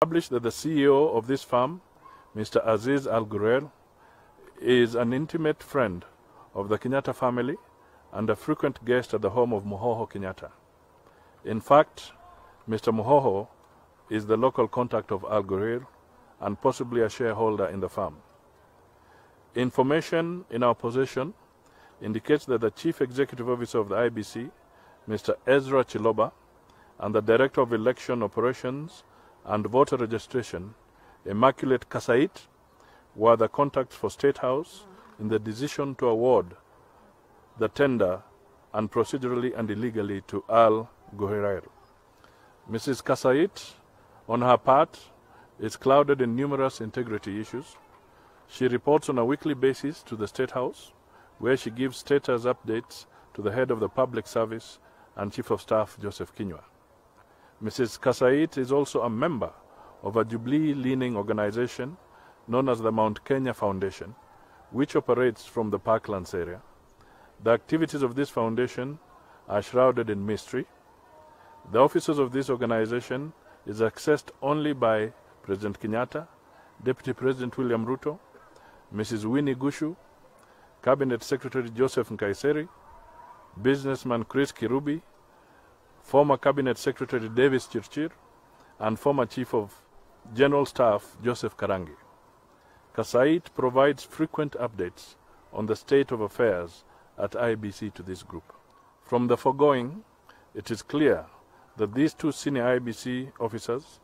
established that the CEO of this farm, Mr. Aziz Al Ghurair, is an intimate friend of the Kenyatta family and a frequent guest at the home of Muhoho Kenyatta. In fact, Mr. Muhoho is the local contact of Al Ghurair and possibly a shareholder in the farm. Information in our possession indicates that the Chief Executive Officer of the IBC, Mr. Ezra Chiloba, and the Director of Election Operations and Voter Registration, Immaculate Kasait, were the contacts for State House in the decision to award the tender and procedurally and illegally to Al Ghurair. Mrs. Kasait, on her part, is clouded in numerous integrity issues. She reports on a weekly basis to the State House, where she gives status updates to the head of the Public Service and Chief of Staff, Joseph Kinyua. Mrs. Kasait is also a member of a Jubilee-leaning organization known as the Mount Kenya Foundation, which operates from the Parklands area. The activities of this foundation are shrouded in mystery. The offices of this organization is accessed only by President Kenyatta, Deputy President William Ruto, Mrs. Winnie Gushu, Cabinet Secretary Joseph Nkaiseri, businessman Chris Kirubi, former Cabinet Secretary Davis Chirchir, and former Chief of General Staff Joseph Karangi. Kasait provides frequent updates on the state of affairs at IBC to this group. From the foregoing, it is clear that these two senior IBC officers,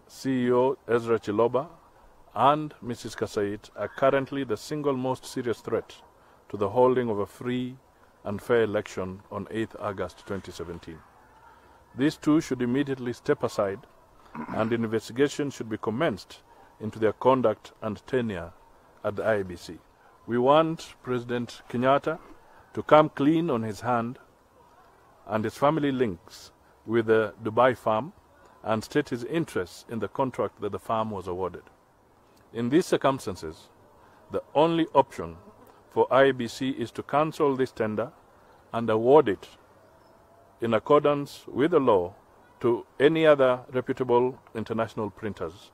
CEO Ezra Chiloba and Mrs. Kasait, are currently the single most serious threat to the holding of a free and fair election on 8th August 2017. These two should immediately step aside and investigation should be commenced into their conduct and tenure at the IBC. We want President Kenyatta to come clean on his hand and his family links with the Dubai farm and state his interests in the contract that the farm was awarded. In these circumstances, the only option for IBC is to cancel this tender and award it in accordance with the law to any other reputable international printers.